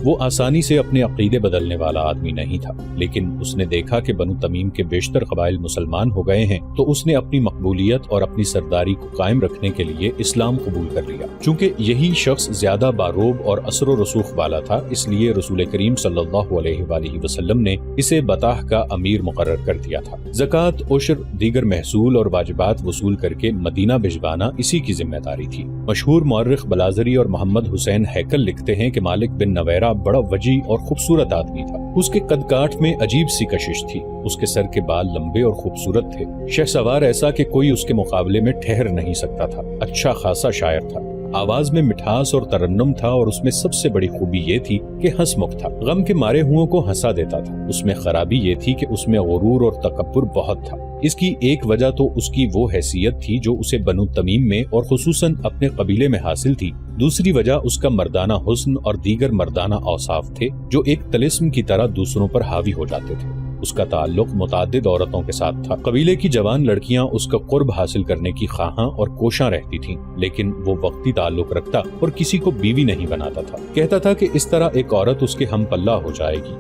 وہ آسانی سے اپنے عقیدے بدلنے والا آدمی نہیں تھا، لیکن اس نے دیکھا کہ بنو تمیم کے بیشتر قبائل مسلمان ہو گئے ہیں تو اس نے اپنی مقبولیت اور اپنی سرداری کو قائم رکھنے کے لیے اسلام قبول کر لیا۔ چونکہ یہی شخص زیادہ باروب اور اثر و رسوخ والا تھا، اس لیے رسول کریم صلی اللہ علیہ وآلہ وسلم نے اسے بطاح کا امیر مقرر کر دیا تھا۔ زکوٰۃ، عشر، دیگر محصول اور واجبات وصول کر کے مدینہ بھجوانا اسی کی ذمہ داری تھی۔ مشہور مورخ بلازری اور محمد حسین ہیکل لکھتے ہیں کہ مالک بن نویرہ بڑا وجیح اور خوبصورت آدمی تھا۔ اس کے قد کاٹ میں عجیب سی کشش تھی، اس کے سر کے بال لمبے اور خوبصورت تھے، شہسوار ایسا کہ کوئی اس کے مقابلے میں ٹھہر نہیں سکتا تھا، اچھا خاصا شاعر تھا، آواز میں مٹھاس اور ترنم تھا، اور اس میں سب سے بڑی خوبی یہ تھی کہ ہنس مکھ تھا، غم کے مارے ہوں کو ہنسا دیتا تھا۔ اس میں خرابی یہ تھی کہ اس میں غرور اور تکبر بہت تھا۔ اس کی ایک وجہ تو اس کی وہ حیثیت تھی جو اسے بنو تمیم میں اور خصوصاً اپنے قبیلے میں حاصل تھی، دوسری وجہ اس کا مردانہ حسن اور دیگر مردانہ اوصاف تھے جو ایک طلسم کی طرح دوسروں پر حاوی ہو جاتے تھے۔ اس کا تعلق متعدد عورتوں کے ساتھ تھا۔ قبیلے کی جوان لڑکیاں اس کا قرب حاصل کرنے کی خواہاں اور کوشاں رہتی تھیں، لیکن وہ وقتی تعلق رکھتا اور کسی کو بیوی نہیں بناتا تھا۔ کہتا تھا کہ اس طرح ایک عورت اس کے ہم پلہ ہو جائے گی،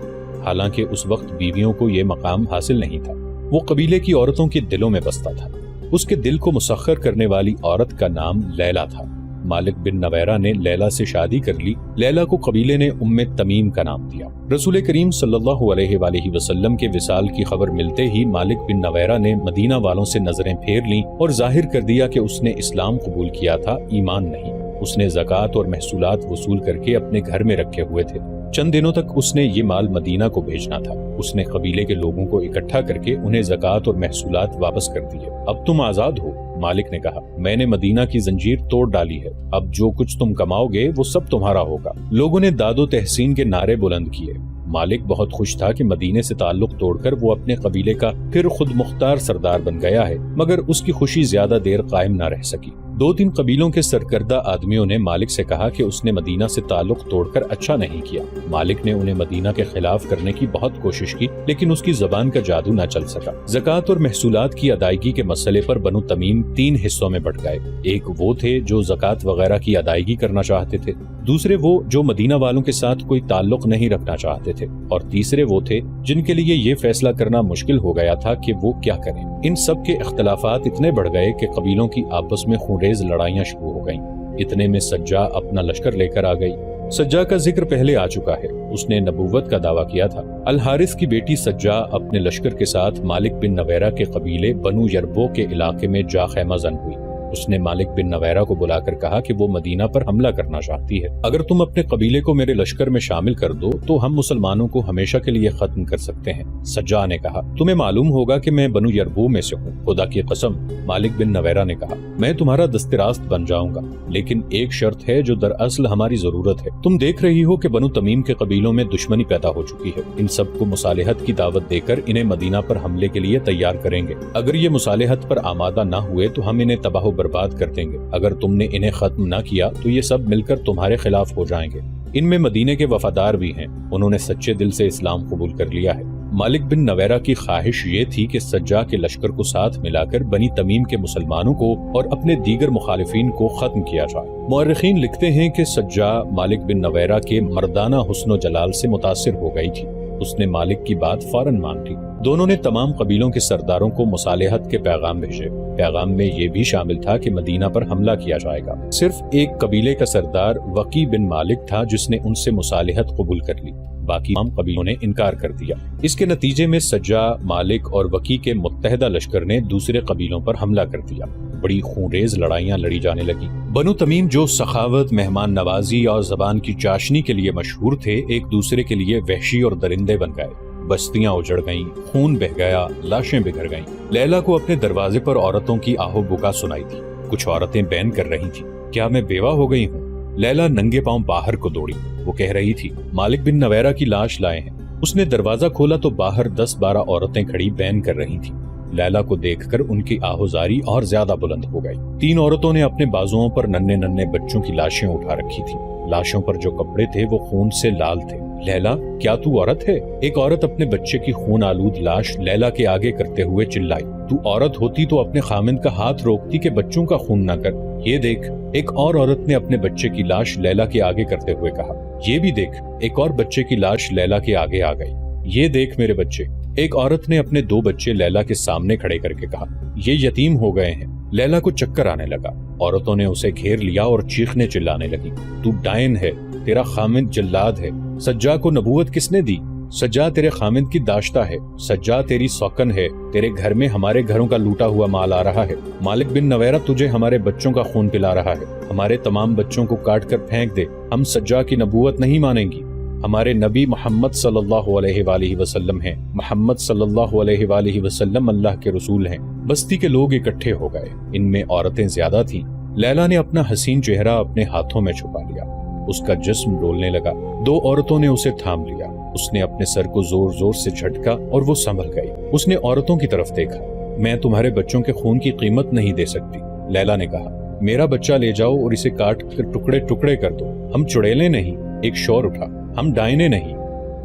حالانکہ اس وقت بیویوں کو یہ مقام حاصل نہیں تھا۔ وہ قبیلے کی عورتوں کے دلوں میں بستا تھا۔ اس کے دل کو مسخر کرنے والی عورت کا نام لیلا تھا۔ مالک بن نویرہ نے لیلا سے شادی کر لی۔ لیلا کو قبیلے نے ام تمیم کا نام دیا۔ رسول کریم صلی اللہ علیہ وآلہ وسلم کے وصال کی خبر ملتے ہی مالک بن نویرہ نے مدینہ والوں سے نظریں پھیر لیں اور ظاہر کر دیا کہ اس نے اسلام قبول کیا تھا، ایمان نہیں۔ اس نے زکوٰۃ اور محصولات وصول کر کے اپنے گھر میں رکھے ہوئے تھے۔ چند دنوں تک اس نے یہ مال مدینہ کو بھیجنا تھا۔ اس نے قبیلے کے لوگوں کو اکٹھا کر کے انہیں زکوٰۃ اور محصولات واپس کر دیے۔ اب تم آزاد ہو، مالک نے کہا، میں نے مدینہ کی زنجیر توڑ ڈالی ہے، اب جو کچھ تم کماؤ گے وہ سب تمہارا ہوگا۔ لوگوں نے داد و تحسین کے نعرے بلند کیے۔ مالک بہت خوش تھا کہ مدینے سے تعلق توڑ کر وہ اپنے قبیلے کا پھر خود مختار سردار بن گیا ہے، مگر اس کی خوشی زیادہ دیر قائم نہ رہ سکی۔ 2-3 قبیلوں کے سرکردہ آدمیوں نے مالک سے کہا کہ اس نے مدینہ سے تعلق توڑ کر اچھا نہیں کیا۔ مالک نے انہیں مدینہ کے خلاف کرنے کی بہت کوشش کی، لیکن اس کی زبان کا جادو نہ چل سکا۔ زکوٰۃ اور محصولات کی ادائیگی کے مسئلے پر بنو تمیم 3 حصوں میں بٹ گئے۔ ایک وہ تھے جو زکوٰۃ وغیرہ کی ادائیگی کرنا چاہتے تھے، دوسرے وہ جو مدینہ والوں کے ساتھ کوئی تعلق نہیں رکھنا چاہتے تھے، اور تیسرے وہ تھے جن کے لیے یہ فیصلہ کرنا مشکل ہو گیا تھا کہ وہ کیا کریں۔ ان سب کے اختلافات اتنے بڑھ گئے کہ قبیلوں کی آپس میں خونریز لڑائیاں شروع ہو گئیں۔ اتنے میں سجا اپنا لشکر لے کر آ گئی۔ سجا کا ذکر پہلے آ چکا ہے، اس نے نبوت کا دعویٰ کیا تھا۔ الحارث کی بیٹی سجا اپنے لشکر کے ساتھ مالک بن نویرہ کے قبیلے بنو یربو کے علاقے میں جا خیمہ زن ہوئی۔ اس نے مالک بن نویرہ کو بلا کر کہا کہ وہ مدینہ پر حملہ کرنا چاہتی ہے، اگر تم اپنے قبیلے کو میرے لشکر میں شامل کر دو تو ہم مسلمانوں کو ہمیشہ کے لیے ختم کر سکتے ہیں۔ سجا نے کہا، تمہیں معلوم ہوگا کہ میں بنو یربو میں سے ہوں، خدا کی قسم۔ مالک بن نویرہ نے کہا، میں تمہارا دست راست بن جاؤں گا، لیکن ایک شرط ہے جو دراصل ہماری ضرورت ہے۔ تم دیکھ رہی ہو کہ بنو تمیم کے قبیلوں میں دشمنی پیدا ہو چکی ہے، ان سب کو مصالحت کی دعوت دے کر انہیں مدینہ پر حملے کے لیے تیار کریں گے۔ اگر یہ مصالحت پر آمادہ نہ ہوئے تو ہم انہیں تباہ و برباد کر دیں گے، اگر تم نے انہیں ختم نہ کیا تو یہ سب مل کر تمہارے خلاف ہو جائیں گے۔ ان میں مدینے کے وفادار بھی ہیں، انہوں نے سچے دل سے اسلام قبول کر لیا ہے۔ مالک بن نویرہ کی خواہش یہ تھی کہ سجا کے لشکر کو ساتھ ملا کر بنی تمیم کے مسلمانوں کو اور اپنے دیگر مخالفین کو ختم کیا جائے۔ مورخین لکھتے ہیں کہ سجا مالک بن نویرہ کے مردانہ حسن و جلال سے متاثر ہو گئی تھی، اس نے مالک کی بات فوراً مان لی۔ دونوں نے تمام قبیلوں کے سرداروں کو مصالحت کے پیغام بھیجے۔ پیغام میں یہ بھی شامل تھا کہ مدینہ پر حملہ کیا جائے گا۔ صرف ایک قبیلے کا سردار وقی بن مالک تھا جس نے ان سے مصالحت قبول کر لی، باقی تمام قبیلوں نے انکار کر دیا۔ اس کے نتیجے میں سجا، مالک اور وقی کے متحدہ لشکر نے دوسرے قبیلوں پر حملہ کر دیا۔ بڑی خونریز لڑائیاں لڑی جانے لگی۔ بنو تمیم جو سخاوت، مہمان نوازی اور زبان کی چاشنی کے لیے مشہور تھے، ایک دوسرے کے لیے وحشی اور درندے بن گئے۔ بستیاں اجڑ گئیں، خون بہہ گیا، لاشیں بکھر گئیں۔ لیلا کو اپنے دروازے پر عورتوں کی آہو بکا سنائی تھی۔ کچھ عورتیں بین کر رہی تھیں، کیا میں بیوہ ہو گئی ہوں؟ لیلا ننگے پاؤں باہر کو دوڑی۔ وہ کہہ رہی تھی، مالک بن نویرہ کی لاش لائے ہیں۔ اس نے دروازہ کھولا تو باہر 10-12 عورتیں کھڑی بین کر رہی تھیں۔ لیلا کو دیکھ کر ان کی آہوزاری اور زیادہ بلند ہو گئی۔ 3 عورتوں نے اپنے بازوؤں پر ننھے بچوں کی لاشیں اٹھا رکھی تھیں۔ لاشوں پر جو کپڑے تھے وہ خون سے لال تھے۔ لیلا، کیا تو عورت ہے؟ ایک عورت اپنے بچے کی خون آلود لاش لیلا کے آگے کرتے ہوئے چلائی، تو عورت ہوتی تو اپنے خامند کا ہاتھ روکتی کہ بچوں کا خون نہ کر۔ یہ دیکھ، ایک اور عورت نے اپنے بچے کی لاش لیلا کے آگے کرتے ہوئے کہا۔ یہ بھی دیکھ، ایک اور بچے کی لاش لیلا کے آگے آ گئی۔ یہ دیکھ میرے بچے، ایک عورت نے اپنے 2 بچے لیلا کے سامنے کھڑے کر کے کہا۔ یہ یتیم ہو گئے ہیں۔ لیلا کو چکر آنے لگا۔ عورتوں نے اسے گھیر لیا اور چیخنے چلانے لگی۔ تو ڈائن ہے، تیرا خامند جلاد ہے۔ سجا کو نبوت کس نے دی؟ سجا تیرے خامند کی داشتہ ہے، سجا تیری سوکن ہے، تیرے گھر میں ہمارے گھروں کا لوٹا ہوا مال آ رہا ہے۔ مالک بن نویرہ تجھے ہمارے بچوں کا خون پلا رہا ہے، ہمارے تمام بچوں کو کاٹ کر پھینک دے، ہم سجا کی نبوت نہیں مانیں گی۔ ہمارے نبی محمد صلی اللہ علیہ وآلہ وسلم ہیں، محمد صلی اللہ علیہ وآلہ وسلم اللہ کے رسول ہیں۔ بستی کے لوگ اکٹھے ہو گئے، ان میں عورتیں زیادہ تھیں۔ لیلا نے اپنا حسین چہرہ اپنے ہاتھوں میں چھپا لیا، اس کا جسم ڈولنے لگا۔ 2 عورتوں نے اسے تھام لیا، اس نے اپنے سر کو زور زور سے جھٹکا اور وہ سنبھل گئی۔ اس نے عورتوں کی طرف دیکھا۔ میں تمہارے بچوں کے خون کی قیمت نہیں دے سکتی، لیلا نے کہا۔ میرا بچہ لے جاؤ اور اسے کاٹ کر ٹکڑے ٹکڑے کر دو، ہم چڑیلے نہیں۔ ایک شور اٹھا، ہم ڈائنے نہیں۔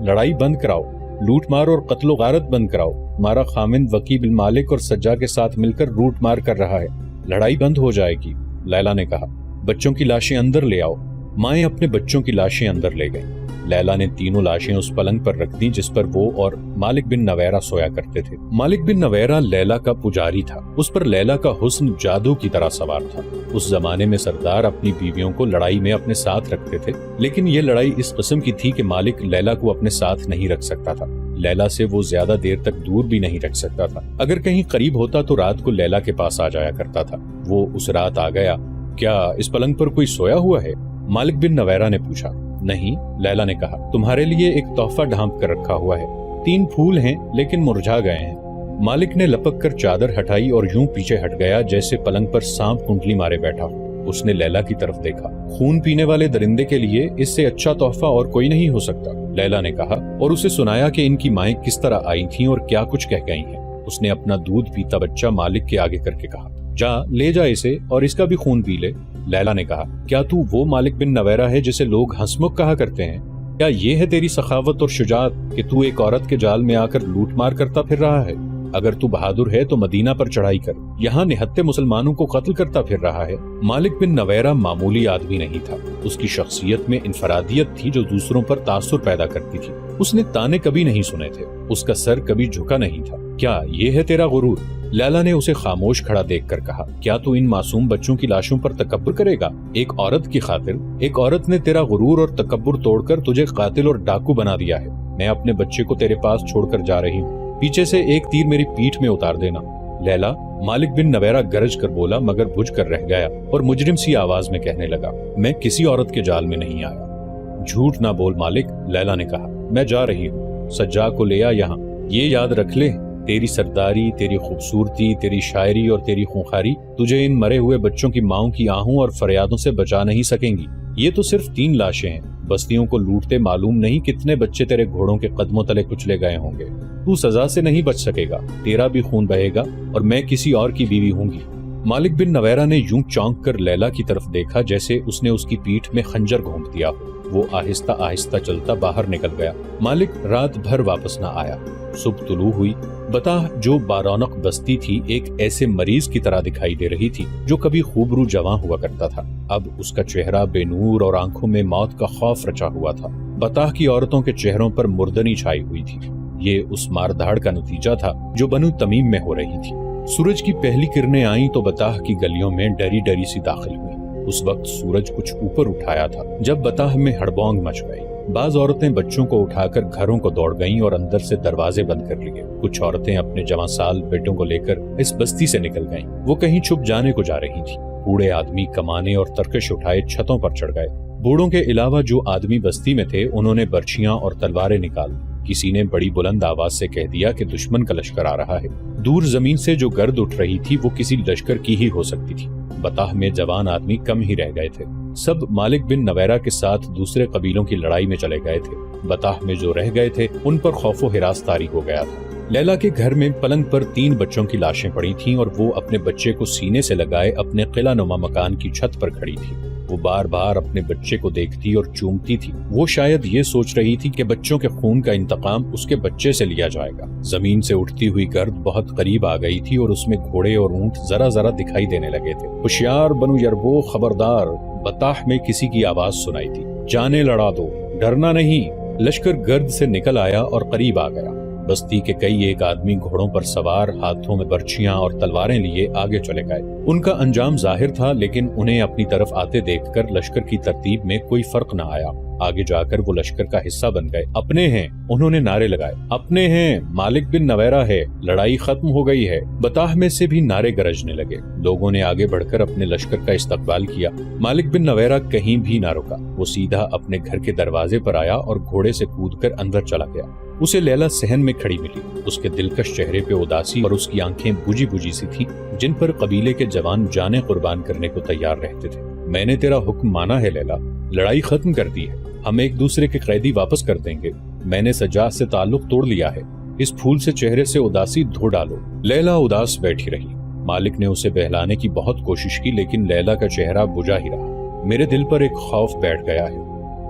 لڑائی بند کراؤ، لوٹ مار اور قتل و غارت بند کراؤ۔ ہمارا خامند وکی بن مالک اور سجا کے ساتھ مل کر لوٹ مار کر رہا ہے، لڑائی بند ہو جائے گی، لیلا نے کہا۔ بچوں کی لاشیں اندر لے آؤ۔ مائیں اپنے بچوں کی لاشیں اندر لے گئیں۔ لیلا نے تینوں لاشیں اس پلنگ پر رکھ دیں جس پر وہ اور مالک بن نویرہ سویا کرتے تھے۔ مالک بن نویرہ لیلا کا پجاری تھا، اس پر لیلا کا حسن جادو کی طرح سوار تھا۔ اس زمانے میں سردار اپنی بیویوں کو لڑائی میں اپنے ساتھ رکھتے تھے، لیکن یہ لڑائی اس قسم کی تھی کہ مالک لیلا کو اپنے ساتھ نہیں رکھ سکتا تھا۔ لیلا سے وہ زیادہ دیر تک دور بھی نہیں رکھ سکتا تھا۔ اگر کہیں قریب ہوتا تو رات کو لیلا کے پاس آ جایا کرتا تھا۔ وہ اس رات آ گیا۔ کیا اس پلنگ پر کوئی سویا ہوا ہے؟ مالک بن نویرہ نے پوچھا۔ نہیں، لیلا نے کہا، تمہارے لیے ایک تحفہ ڈھانپ کر رکھا ہوا ہے، 3 پھول ہیں لیکن مرجھا گئے ہیں۔ مالک نے لپک کر چادر ہٹائی اور یوں پیچھے ہٹ گیا جیسے پلنگ پر سانپ کنڈلی مارے بیٹھا ہو۔ اس نے لیلا کی طرف دیکھا۔ خون پینے والے درندے کے لیے اس سے اچھا تحفہ اور کوئی نہیں ہو سکتا، لیلا نے کہا اور اسے سنایا کہ ان کی مائیں کس طرح آئی تھیں اور کیا کچھ کہہ گئی ہیں۔ اس نے اپنا دودھ پیتا بچہ مالک کے آگے کر کے کہا، جا لے جا اسے اور اس کا بھی خون پی لے۔ لیلا نے کہا، کیا تو وہ مالک بن نویرہ ہے جسے لوگ ہنسمکھ کہا کرتے ہیں؟ کیا یہ ہے تیری سخاوت اور شجاعت کہ تو ایک عورت کے جال میں آ کر لوٹ مار کرتا پھر رہا ہے؟ اگر تو بہادر ہے تو مدینہ پر چڑھائی کر، یہاں نہتے مسلمانوں کو قتل کرتا پھر رہا ہے۔ مالک بن نویرہ معمولی آدمی نہیں تھا، اس کی شخصیت میں انفرادیت تھی جو دوسروں پر تاثر پیدا کرتی تھی۔ اس نے تانے کبھی نہیں سنے تھے، اس کا سر کبھی جھکا نہیں تھا۔ کیا یہ ہے تیرا غرور؟ لیلا نے اسے خاموش کھڑا دیکھ کر کہا، کیا تو ان معصوم بچوں کی لاشوں پر تکبر کرے گا؟ ایک عورت کی خاطر ایک عورت نے تیرا غرور اور تکبر توڑ کر تجھے قاتل اور ڈاکو بنا دیا ہے۔ میں اپنے بچے کو تیرے پاس چھوڑ کر جا رہی ہوں، پیچھے سے ایک تیر میری پیٹھ میں اتار دینا۔ لیلا، مالک بن نویرہ گرج کر بولا مگر بجھ کر رہ گیا اور مجرم سی آواز میں کہنے لگا، میں کسی عورت کے جال میں نہیں آیا۔ جھوٹ نہ بول مالک، لیلا نے کہا، میں جا رہی ہوں، سجا کو لے آ یہاں۔ یہ یاد رکھ لے، تیری سرداری، تیری خوبصورتی، تیری شاعری اور تیری خونخواری تجھے ان مرے ہوئے بچوں کی ماؤں کی آہوں اور فریادوں سے بچا نہیں سکیں گی۔ یہ تو صرف 3 لاشیں ہیں، بستیوں کو لوٹتے معلوم نہیں کتنے بچے تیرے گھوڑوں کے قدموں تلے کچلے گئے ہوں گے۔ تو سزا سے نہیں بچ سکے گا، تیرا بھی خون بہے گا اور میں کسی اور کی بیوی ہوں گی۔ مالک بن نویرہ نے یوں چونک کر لیلا کی طرف دیکھا جیسے اس نے اس کی پیٹھ میں خنجر گھونپ دیا ہو۔ وہ آہستہ آہستہ چلتا باہر نکل گیا۔ مالک رات بھر واپس نہ آیا۔ صبح طلوع ہوئی۔ بطاح جو بارونق بستی تھی ایک ایسے مریض کی طرح دکھائی دے رہی تھی جو کبھی خوبرو جواں ہوا کرتا تھا، اب اس کا چہرہ بے نور اور آنکھوں میں موت کا خوف رچا ہوا تھا۔ بطاح کی عورتوں کے چہروں پر مردنی چھائی ہوئی تھی۔ یہ اس ماردھاڑ کا نتیجہ تھا جو بنو تمیم میں ہو رہی تھی۔ سورج کی پہلی کرنیں آئیں تو بطاح کی گلیوں میں ڈری ڈری سی داخل ہوئی۔ اس وقت سورج کچھ اوپر اٹھایا تھا جب بطاح میں ہڑبونگ مچ گئی۔ بعض عورتیں بچوں کو اٹھا کر گھروں کو دوڑ گئیں اور اندر سے دروازے بند کر لیے۔ کچھ عورتیں اپنے جواں سال بیٹوں کو لے کر اس بستی سے نکل گئیں۔ وہ کہیں چھپ جانے کو جا رہی تھی۔ بوڑھے آدمی کمانے اور ترکش اٹھائے چھتوں پر چڑھ گئے۔ بوڑھوں کے علاوہ جو آدمی بستی میں تھے انہوں نے برچیاں اور تلواریں نکال دی۔ کسی نے بڑی بلند آواز سے کہہ دیا کہ دشمن کا لشکر آ رہا ہے۔ دور زمین سے جو گرد اٹھ رہی تھی وہ کسی لشکر کی ہی ہو سکتی تھی۔ بطاح میں جوان آدمی کم ہی رہ گئے تھے، سب مالک بن نویرہ کے ساتھ دوسرے قبیلوں کی لڑائی میں چلے گئے تھے۔ بطاح میں جو رہ گئے تھے ان پر خوف و ہراس طاری ہو گیا تھا۔ لیلا کے گھر میں پلنگ پر 3 بچوں کی لاشیں پڑی تھیں اور وہ اپنے بچے کو سینے سے لگائے اپنے قلعہ نما مکان کی چھت پر کھڑی تھی۔ وہ بار بار اپنے بچے کو دیکھتی اور چومتی تھی۔ وہ شاید یہ سوچ رہی تھی کہ بچوں کے خون کا انتقام اس کے بچے سے لیا جائے گا۔ زمین سے اٹھتی ہوئی گرد بہت قریب آ گئی تھی اور اس میں گھوڑے اور اونٹ ذرا ذرا دکھائی دینے لگے تھے۔ ہوشیار بنو یربو، خبردار، بطاح میں کسی کی آواز سنائی تھی، جانے لڑا دو، ڈرنا نہیں۔ لشکر گرد سے نکل آیا اور قریب آ گیا۔ بستی کے کئی ایک آدمی گھوڑوں پر سوار، ہاتھوں میں برچیاں اور تلواریں لیے آگے چلے گئے۔ ان کا انجام ظاہر تھا، لیکن انہیں اپنی طرف آتے دیکھ کر لشکر کی ترتیب میں کوئی فرق نہ آیا۔ آگے جا کر وہ لشکر کا حصہ بن گئے۔ اپنے ہیں، انہوں نے نعرے لگائے، اپنے ہیں، مالک بن نویرہ ہے، لڑائی ختم ہو گئی ہے۔ بطاح میں سے بھی نعرے گرجنے لگے۔ لوگوں نے آگے بڑھ کر اپنے لشکر کا استقبال کیا۔ مالک بن نویرہ کہیں بھی نہ رکا، وہ سیدھا اپنے گھر کے دروازے پر آیا اور گھوڑے سے کود کر اندر چلا گیا۔ اسے لیلا صحن میں کھڑی ملی۔ اس کے دلکش چہرے پہ اداسی اور اس کی آنکھیں بجھی بجھی سی تھی، جن پر قبیلے کے جوان جانیں قربان کرنے کو تیار رہتے تھے۔ میں نے تیرا حکم مانا ہے لیلا، لڑائی ختم کر دی ہے، ہم ایک دوسرے کے قیدی واپس کر دیں گے۔ میں نے سجاد سے تعلق توڑ لیا ہے، اس پھول سے چہرے سے اداسی دھو ڈالو۔ لیلا اداس بیٹھی رہی۔ مالک نے اسے بہلانے کی بہت کوشش کی، لیکن لیلا کا چہرہ بجھا ہی رہا۔ میرے دل پر ایک خوف بیٹھ گیا ہے،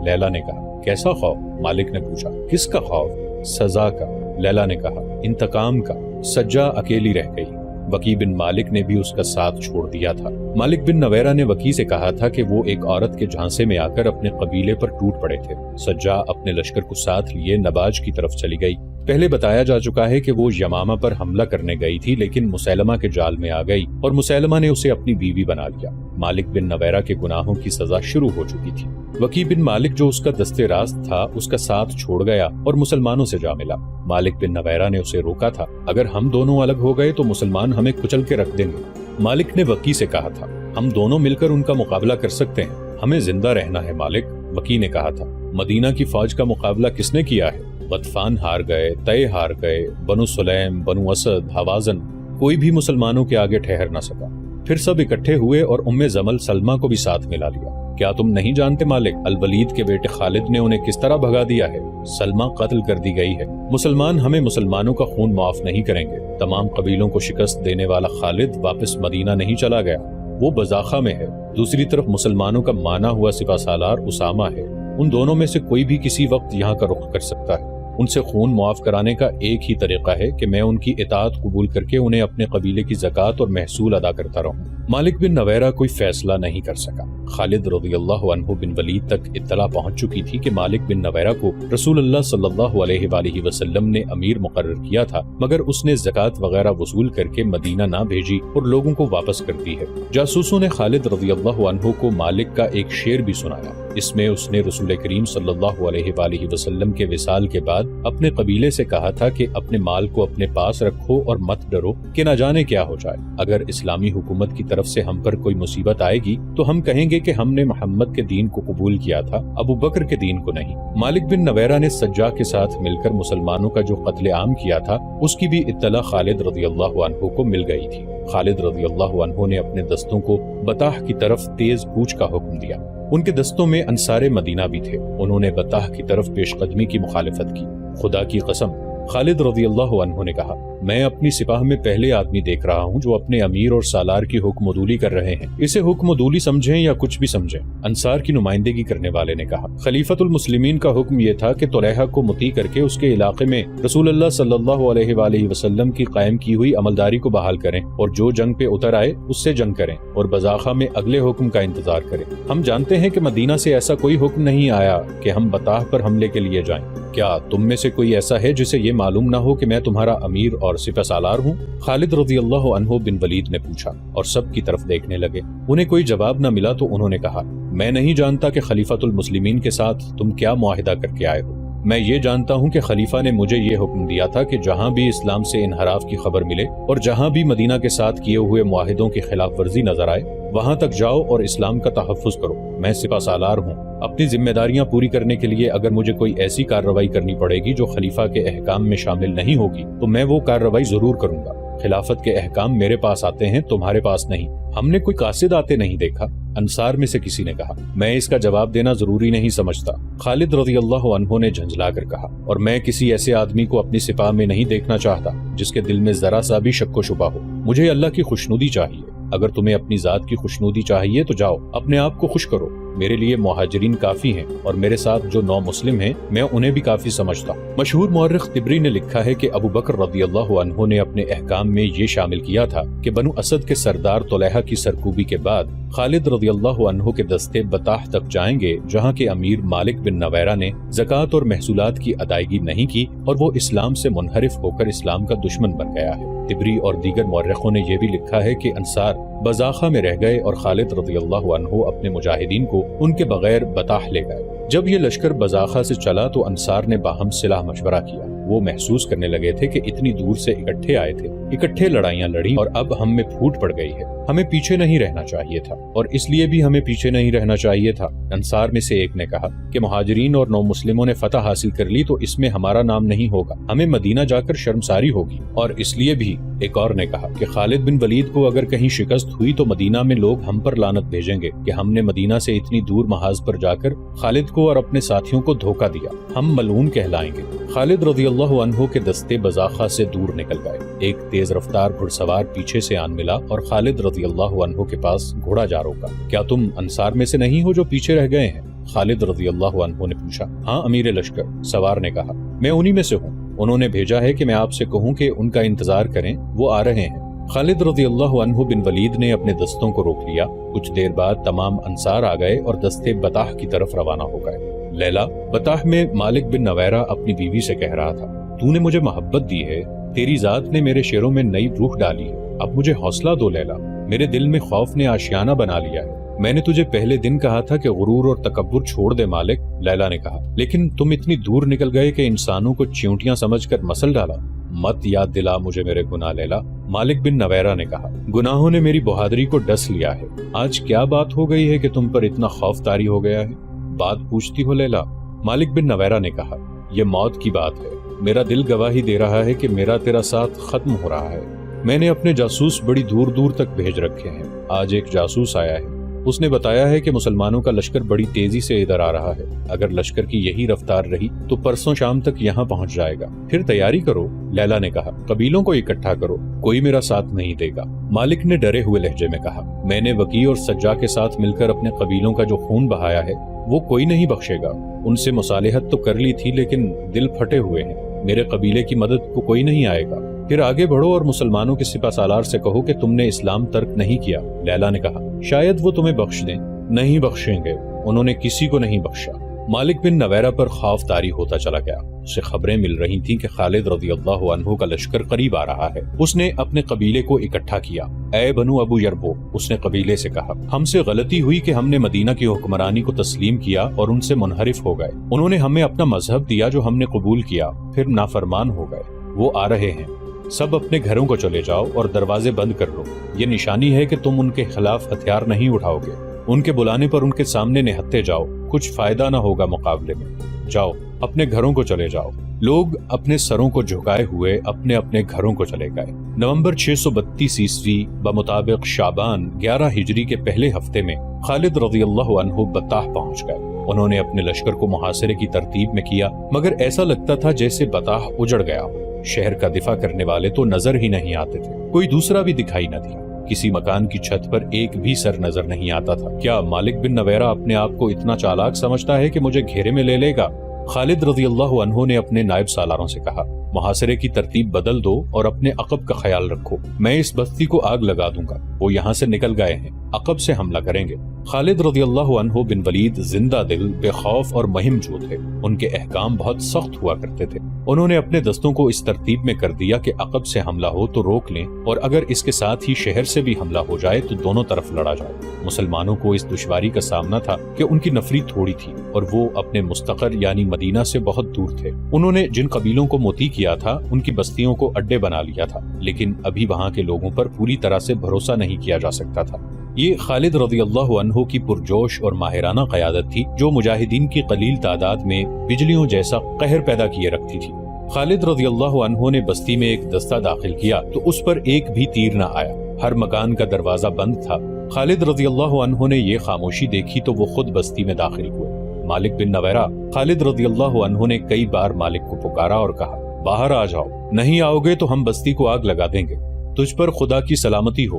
لیلا نے کہا۔ کیسا خوف؟ مالک نے پوچھا۔ کس کا خوف؟ سزا کا، لیلا نے کہا، انتقام کا۔ سجا اکیلی رہ گئی۔ وکی بن مالک نے بھی اس کا ساتھ چھوڑ دیا تھا۔ مالک بن نویرہ نے وکی سے کہا تھا کہ وہ ایک عورت کے جھانسے میں آ کر اپنے قبیلے پر ٹوٹ پڑے تھے۔ سجا اپنے لشکر کو ساتھ لیے نباج کی طرف چلی گئی۔ پہلے بتایا جا چکا ہے کہ وہ یمامہ پر حملہ کرنے گئی تھی، لیکن مسیلمہ کے جال میں آ گئی اور مسیلمہ نے اسے اپنی بیوی بنا لیا۔ مالک بن نویرہ کے گناہوں کی سزا شروع ہو چکی تھی۔ وکی بن مالک جو اس کا دستے راست تھا، اس کا ساتھ چھوڑ گیا اور مسلمانوں سے جا ملا۔ مالک بن نویرہ نے اسے روکا تھا، اگر ہم دونوں الگ ہو گئے تو مسلمان ہمیں کچل کے رکھ دیں گے۔ مالک نے وکی سے کہا تھا، ہم دونوں مل کر ان کا مقابلہ کر سکتے ہیں، ہمیں زندہ رہنا ہے مالک۔ وکی نے کہا تھا، مدینہ کی فوج کا مقابلہ کس نے کیا ہے؟ غطفان ہار گئے، طے ہار گئے، بنو سلیم، بنو اسد، حوازن، کوئی بھی مسلمانوں کے آگے ٹھہر نہ سکا۔ پھر سب اکٹھے ہوئے اور زمل سلمہ کو بھی ساتھ ملا لیا۔ کیا تم نہیں جانتے مالک، الولید کے بیٹے خالد نے انہیں کس طرح بھگا دیا ہے؟ سلمہ قتل کر دی گئی ہے۔ مسلمان ہمیں مسلمانوں کا خون معاف نہیں کریں گے۔ تمام قبیلوں کو شکست دینے والا خالد واپس مدینہ نہیں چلا گیا، وہ بزاخہ میں ہے۔ دوسری طرف مسلمانوں کا مانا ہوا سپہ سالار اسامہ ہے۔ ان دونوں میں سے کوئی بھی کسی وقت یہاں کا رخ کر سکتا ہے۔ ان سے خون معاف کرانے کا ایک ہی طریقہ ہے کہ میں ان کی اطاعت قبول کر کے انہیں اپنے قبیلے کی زکوٰۃ اور محصول ادا کرتا رہوں۔ مالک بن نویرہ کوئی فیصلہ نہیں کر سکا۔ خالد رضی اللہ عنہ بن ولید تک اطلاع پہنچ چکی تھی کہ مالک بن نویرہ کو رسول اللہ صلی اللہ علیہ وآلہ وسلم نے امیر مقرر کیا تھا، مگر اس نے زکوٰۃ وغیرہ وصول کر کے مدینہ نہ بھیجی اور لوگوں کو واپس کر دی ہے۔ جاسوسوں نے خالد رضی اللہ عنہ کو مالک کا ایک شعر بھی سنایا۔ اس میں اس نے رسول کریم صلی اللہ علیہ وآلہ وسلم کے وصال کے بعد اپنے قبیلے سے کہا تھا کہ اپنے مال کو اپنے پاس رکھو اور مت ڈرو کہ نہ جانے کیا ہو جائے۔ اگر اسلامی حکومت کی طرف سے ہم پر کوئی مصیبت آئے گی تو ہم کہیں گے کہ ہم نے محمد کے دین کو قبول کیا تھا، ابو بکر کے دین کو نہیں۔ مالک بن نویرہ نے سجا کے ساتھ مل کر مسلمانوں کا جو قتل عام کیا تھا، اس کی بھی اطلاع خالد رضی اللہ عنہ کو مل گئی تھی۔ خالد رضی اللہ عنہ نے اپنے دستوں کو بطاح کی طرف تیز کوچ کا حکم دیا۔ ان کے دستوں میں انصار مدینہ بھی تھے۔ انہوں نے بطاح کی طرف پیش قدمی کی مخالفت کی۔ خدا کی قسم، خالد رضی اللہ عنہ نے کہا، میں اپنی سپاہ میں پہلے آدمی دیکھ رہا ہوں جو اپنے امیر اور سالار کی حکم عدولی کر رہے ہیں۔ اسے حکم عدولی سمجھیں یا کچھ بھی سمجھیں۔ انصار کی نمائندگی کرنے والے نے کہا، خلیفۃ المسلمین کا حکم یہ تھا کہ طلحہ کو مطیع کر کے اس کے علاقے میں رسول اللہ صلی اللہ علیہ وآلہ وسلم کی قائم کی ہوئی عملداری کو بحال کریں اور جو جنگ پہ اتر آئے اس سے جنگ کریں اور بزاخہ میں اگلے حکم کا انتظار کریں۔ ہم جانتے ہیں کہ مدینہ سے ایسا کوئی حکم نہیں آیا کہ ہم بطاح پر حملے کے لیے جائیں۔ کیا تم میں سے کوئی ایسا ہے جسے یہ معلوم نہ ہو کہ میں تمہارا امیر اور سپہ سالار ہوں؟ خالد رضی اللہ عنہ بن ولید نے پوچھا اور سب کی طرف دیکھنے لگے۔ انہیں کوئی جواب نہ ملا تو انہوں نے کہا، میں نہیں جانتا کہ خلیفۃ المسلمین کے ساتھ تم کیا معاہدہ کر کے آئے ہو۔ میں یہ جانتا ہوں کہ خلیفہ نے مجھے یہ حکم دیا تھا کہ جہاں بھی اسلام سے انحراف کی خبر ملے اور جہاں بھی مدینہ کے ساتھ کیے ہوئے معاہدوں کی خلاف ورزی نظر آئے، وہاں تک جاؤ اور اسلام کا تحفظ کرو۔ میں سپہ سالار ہوں، اپنی ذمہ داریاں پوری کرنے کے لیے اگر مجھے کوئی ایسی کارروائی کرنی پڑے گی جو خلیفہ کے احکام میں شامل نہیں ہوگی تو میں وہ کارروائی ضرور کروں گا۔ خلافت کے احکام میرے پاس آتے ہیں، تمہارے پاس نہیں۔ ہم نے کوئی قاصد آتے نہیں دیکھا، انصار میں سے کسی نے کہا۔ میں اس کا جواب دینا ضروری نہیں سمجھتا، خالد رضی اللہ عنہ نے جھنجھلا کر کہا، اور میں کسی ایسے آدمی کو اپنی سپاہ میں نہیں دیکھنا چاہتا جس کے دل میں ذرا سا بھی شک و شبہ ہو۔ مجھے اللہ کی خوشنودی چاہیے۔ اگر تمہیں اپنی ذات کی خوشنودی چاہیے تو جاؤ، اپنے آپ کو خوش کرو، میرے لیے مہاجرین کافی ہیں اور میرے ساتھ جو 9 مسلم ہیں میں انہیں بھی کافی سمجھتا ہوں۔ مشہور مورخ طبری نے لکھا ہے کہ ابو بکر رضی اللہ عنہ نے اپنے احکام میں یہ شامل کیا تھا کہ بنو اسد کے سردار طلحہ کی سرکوبی کے بعد خالد رضی اللہ عنہ کے دستے بطاح تک جائیں گے، جہاں کے امیر مالک بن نویرہ نے زکوٰۃ اور محصولات کی ادائیگی نہیں کی اور وہ اسلام سے منحرف ہو کر اسلام کا دشمن بن گیا ہے۔ طبری اور دیگر مورخوں نے یہ بھی لکھا ہے کہ انصار بزاخہ میں رہ گئے اور خالد رضی اللہ عنہ اپنے مجاہدین کو ان کے بغیر بطاح لے گئے۔ جب یہ لشکر بزاخہ سے چلا تو انصار نے باہم صلح مشورہ کیا۔ وہ محسوس کرنے لگے تھے کہ اتنی دور سے اکٹھے آئے تھے، اکٹھے لڑائیاں لڑیں اور اب ہم میں پھوٹ پڑ گئی ہے، ہمیں پیچھے نہیں رہنا چاہیے تھا، اور اس لیے بھی ہمیں پیچھے نہیں رہنا چاہیے تھا۔ انصار میں سے ایک نے کہا کہ مہاجرین اور 9 مسلموں نے فتح حاصل کر لی تو اس میں ہمارا نام نہیں ہوگا، ہمیں مدینہ جا کر شرمساری ہوگی، اور اس لیے بھی ایک اور نے کہا کہ خالد بن ولید کو اگر کہیں شکست ہوئی تو مدینہ میں لوگ ہم پر لعنت بھیجیں گے کہ ہم نے مدینہ سے اتنی دور محاذ پر جا کر خالد کو اور اپنے ساتھیوں کو دھوکہ دیا، ہم ملعون کہلائیں گے۔ خالد رضی اللہ عنہ کے دستے بزاخہ سے دور نکل گئے۔ ایک تیز رفتار گھڑ سوار پیچھے سے آن ملا اور خالد رضی اللہ عنہ کے پاس گھوڑا جا روکا۔ کیا تم انصار میں سے نہیں ہو جو پیچھے رہ گئے ہیں؟ خالد رضی اللہ عنہ نے پوچھا۔ ہاں امیر لشکر، سوار نے کہا، میں انہی میں سے ہوں، انہوں نے بھیجا ہے کہ میں آپ سے کہوں کہ ان کا انتظار کریں، وہ آ رہے ہیں۔ خالد رضی اللہ عنہ بن ولید نے اپنے دستوں کو روک لیا۔ کچھ دیر بعد تمام انصار آ گئے اور دستے بطاح کی طرف روانہ ہو گئے۔ لیلا، بطاح میں مالک بن نویرہ اپنی بیوی سے کہہ رہا تھا، تو نے مجھے محبت دی ہے، تیری ذات نے میرے شعروں میں نئی روح ڈالی ہے، اب مجھے حوصلہ دو لیلا، میرے دل میں خوف نے آشیانہ بنا لیا ہے۔ میں نے تجھے پہلے دن کہا تھا کہ غرور اور تکبر چھوڑ دے مالک، لیلا نے کہا، لیکن تم اتنی دور نکل گئے کہ انسانوں کو چیونٹیاں سمجھ کر مسل ڈالا۔ مت یاد دلا مجھے میرے گناہ لیلا، مالک بن نویرہ نے کہا، گناہوں نے میری بہادری کو ڈس لیا ہے، آج کیا بات ہو گئی ہے کہ تم پر اتنا خوف طاری ہو گیا ہے؟ بات پوچھتی ہو لیلا؟ مالک بن نویرہ نے کہا، یہ موت کی بات ہے، میرا دل گواہی دے رہا ہے کہ میرا تیرا ساتھ ختم ہو رہا ہے۔ میں نے اپنے جاسوس بڑی دور دور تک بھیج رکھے ہیں، آج ایک جاسوس آیا ہے، اس نے بتایا ہے کہ مسلمانوں کا لشکر بڑی تیزی سے ادھر آ رہا ہے، اگر لشکر کی یہی رفتار رہی تو پرسوں شام تک یہاں پہنچ جائے گا، پھر تیاری کرو۔ لیلا نے کہا، قبیلوں کو اکٹھا کرو، کوئی میرا ساتھ نہیں دے گا۔ مالک نے ڈرے ہوئے لہجے میں کہا، میں نے وکی اور سجا کے ساتھ مل کر اپنے قبیلوں کا جو خون بہایا ہے وہ کوئی نہیں بخشے گا، ان سے مصالحت تو کر لی تھی لیکن دل پھٹے ہوئے ہیں، میرے قبیلے کی مدد کو کوئی نہیں آئے گا، پھر آگے بڑھو اور مسلمانوں کے سپہ سالار سے کہو کہ تم نے اسلام ترک نہیں کیا۔ لیلا نے کہا، شاید وہ تمہیں بخش دیں۔ نہیں بخشیں گے، انہوں نے کسی کو نہیں بخشا۔ مالک بن نویرہ پر خوف طاری ہوتا چلا گیا، اسے خبریں مل رہی تھیں کہ خالد رضی اللہ عنہ کا لشکر قریب آ رہا ہے۔ اس نے اپنے قبیلے کو اکٹھا کیا۔ اے بنو ابو یربو، اس نے قبیلے سے کہا، ہم سے غلطی ہوئی کہ ہم نے مدینہ کی حکمرانی کو تسلیم کیا اور ان سے منحرف ہو گئے، انہوں نے ہمیں اپنا مذہب دیا جو ہم نے قبول کیا، پھر نافرمان ہو گئے، وہ آ رہے ہیں، سب اپنے گھروں کو چلے جاؤ اور دروازے بند کر لو، یہ نشانی ہے کہ تم ان کے خلاف ہتھیار نہیں اٹھاؤ گے، ان کے بلانے پر ان کے سامنے نہتے جاؤ، کچھ فائدہ نہ ہوگا مقابلے میں، جاؤ اپنے گھروں کو چلے جاؤ۔ لوگ اپنے سروں کو جھکائے ہوئے اپنے اپنے گھروں کو چلے گئے۔ نومبر 632 عیسوی بمطابق شعبان 11 ہجری کے پہلے ہفتے میں خالد رضی اللہ عنہ بطاح پہنچ گئے۔ انہوں نے اپنے لشکر کو محاصرے کی ترتیب میں کیا، مگر ایسا لگتا تھا جیسے بطاح اجڑ گیا ہو، شہر کا دفاع کرنے والے تو نظر ہی نہیں آتے تھے، کوئی دوسرا بھی دکھائی نہ دیا، کسی مکان کی چھت پر ایک بھی سر نظر نہیں آتا تھا۔ کیا مالک بن نویرہ اپنے آپ کو اتنا چالاک سمجھتا ہے کہ مجھے گھیرے میں لے لے گا؟ خالد رضی اللہ عنہ نے اپنے نائب سالاروں سے کہا، محاصرے کی ترتیب بدل دو اور اپنے عقب کا خیال رکھو، میں اس بستی کو آگ لگا دوں گا، وہ یہاں سے نکل گئے ہیں، عقب سے حملہ کریں گے۔ خالد رضی اللہ عنہ بن ولید زندہ دل، بے خوف اور مہم جو تھے، ان کے احکام بہت سخت ہوا کرتے تھے۔ انہوں نے اپنے دستوں کو اس ترتیب میں کر دیا کہ عقب سے حملہ ہو تو روک لیں، اور اگر اس کے ساتھ ہی شہر سے بھی حملہ ہو جائے تو دونوں طرف لڑا جائے۔ مسلمانوں کو اس دشواری کا سامنا تھا کہ ان کی نفری تھوڑی تھی اور وہ اپنے مستقر یعنی مدینہ سے بہت دور تھے۔ انہوں نے جن قبیلوں کو موتی کیا تھا ان کی بستیوں کو اڈے بنا لیا تھا، لیکن ابھی وہاں کے لوگوں پر پوری طرح سے بھروسہ نہیں کیا جا سکتا تھا۔ یہ خالد رضی اللہ عنہ کی پرجوش اور ماہرانہ قیادت تھی جو مجاہدین کی قلیل تعداد میں بجلیوں جیسا قہر پیدا کیے رکھتی تھی۔ خالد رضی اللہ عنہ نے بستی میں ایک دستہ داخل کیا تو اس پر ایک بھی تیر نہ آیا، ہر مکان کا دروازہ بند تھا۔ خالد رضی اللہ عنہ نے یہ خاموشی دیکھی تو وہ خود بستی میں داخل ہوئے۔ مالک بن نویرہ، خالد رضی اللہ عنہ نے کئی بار مالک کو پکارا اور کہا، باہر آ جاؤ، نہیں آؤ گے تو ہم بستی کو آگ لگا دیں گے، تجھ پر خدا کی سلامتی ہو،